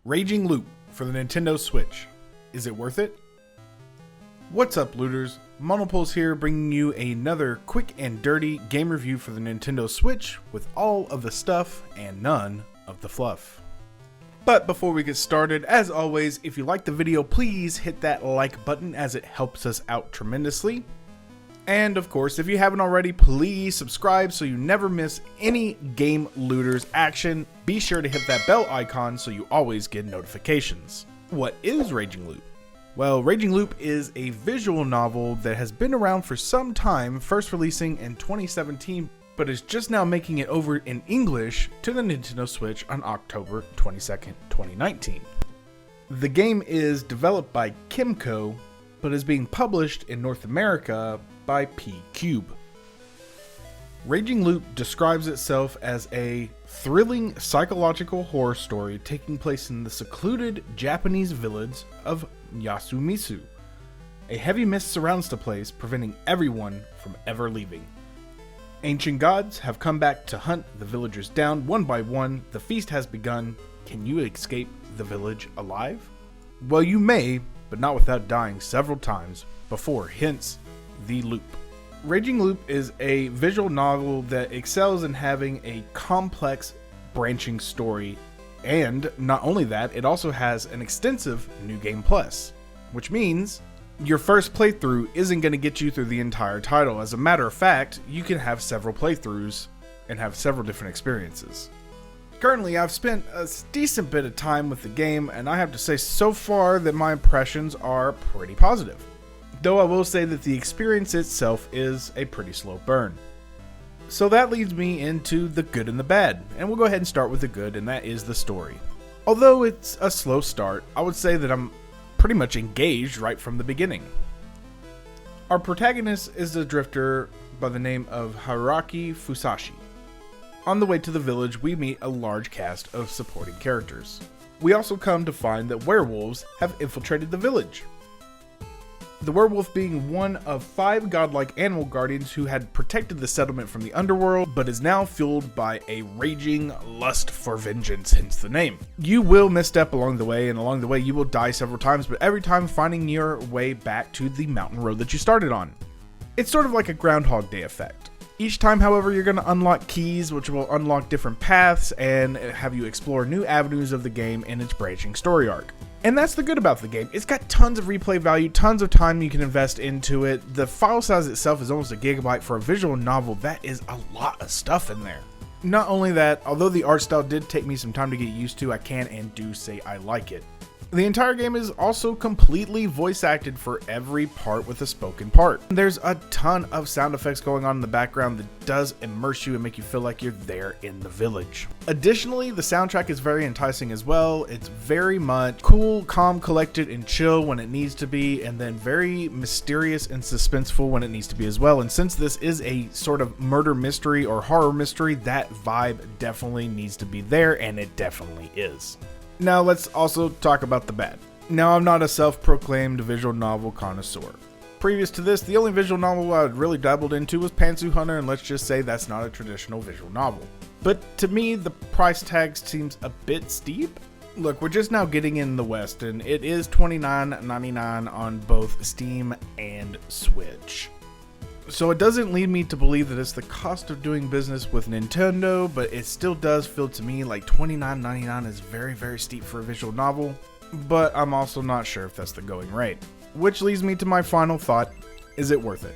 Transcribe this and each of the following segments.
Raging Loop for the Nintendo Switch. Is it worth it? What's up, looters? Monopulse here, bringing you another quick and dirty game review for the Nintendo Switch with all of the stuff and none of the fluff. But before we get started, as always, if you like the video, please hit that like button as it helps us out tremendously. And of course, if you haven't already, please subscribe so you never miss any Game Looters action. Be sure to hit that bell icon so you always get notifications. What is Raging Loop? Well, Raging Loop is a visual novel that has been around for some time, first releasing in 2017, but is just now making it over in English to the Nintendo Switch on October 22nd, 2019. The game is developed by Kimco, but is being published in North America by PQube. Raging Loop describes itself as a thrilling psychological horror story taking place in the secluded Japanese village of Yasumisu. A heavy mist surrounds the place, preventing everyone from ever leaving. Ancient gods have come back to hunt the villagers down one by one. The feast has begun. Can you escape the village alive? Well, you may, but not without dying several times before, hence the loop. Raging Loop is a visual novel that excels in having a complex, branching story, and not only that, it also has an extensive New Game Plus, which means your first playthrough isn't going to get you through the entire title. As a matter of fact, you can have several playthroughs and have several different experiences. Currently, I've spent a decent bit of time with the game, and I have to say so far that my impressions are pretty positive. Though I will say that the experience itself is a pretty slow burn. So that leads me into the good and the bad, and we'll go ahead and start with the good, and that is the story. Although it's a slow start, I would say that I'm pretty much engaged right from the beginning. Our protagonist is a drifter by the name of Haruki Fusashi. On the way to the village, we meet a large cast of supporting characters. We also come to find that werewolves have infiltrated the village. The werewolf being one of 5 godlike animal guardians who had protected the settlement from the underworld, but is now fueled by a raging lust for vengeance, hence the name. You will misstep along the way, and along the way you will die several times, but every time finding your way back to the mountain road that you started on. It's sort of like a Groundhog Day effect. Each time, however, you're going to unlock keys, which will unlock different paths and have you explore new avenues of the game in its branching story arc. And that's the good about the game. It's got tons of replay value, tons of time you can invest into it. The file size itself is almost a gigabyte for a visual novel. That is a lot of stuff in there. Not only that, although the art style did take me some time to get used to, I can and do say I like it. The entire game is also completely voice acted for every part with a spoken part. There's a ton of sound effects going on in the background that does immerse you and make you feel like you're there in the village. Additionally, the soundtrack is very enticing as well. It's very much cool, calm, collected, and chill when it needs to be, and then very mysterious and suspenseful when it needs to be as well. And since this is a sort of murder mystery or horror mystery, that vibe definitely needs to be there, and it definitely is. Now let's also talk about the bad. Now, I'm not a self-proclaimed visual novel connoisseur. Previous to this, the only visual novel I had really dabbled into was Pantsu Hunter, and let's just say that's not a traditional visual novel. But to me, the price tag seems a bit steep. Look, we're just now getting in the West, and it is $29.99 on both Steam and Switch. So it doesn't lead me to believe that it's the cost of doing business with Nintendo, but it still does feel to me like $29.99 is very, very steep for a visual novel, but I'm also not sure if that's the going rate. Which leads me to my final thought, is it worth it?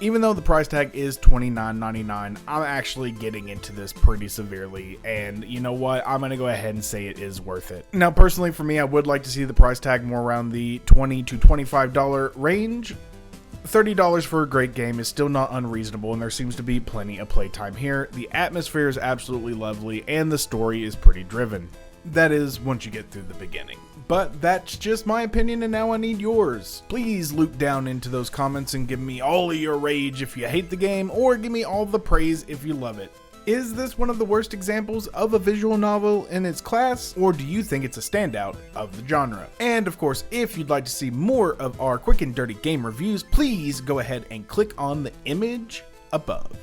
Even though the price tag is $29.99, I'm actually getting into this pretty severely, and you know what, I'm going to go ahead and say it is worth it. Now personally for me, I would like to see the price tag more around the $20 to $25 range. $30 for a great game is still not unreasonable, and there seems to be plenty of playtime here. The atmosphere is absolutely lovely, and the story is pretty driven. That is, once you get through the beginning. But that's just my opinion, and now I need yours. Please loop down into those comments and give me all of your rage if you hate the game, or give me all the praise if you love it. Is this one of the worst examples of a visual novel in its class, or do you think it's a standout of the genre? And of course, if you'd like to see more of our quick and dirty game reviews, please go ahead and click on the image above.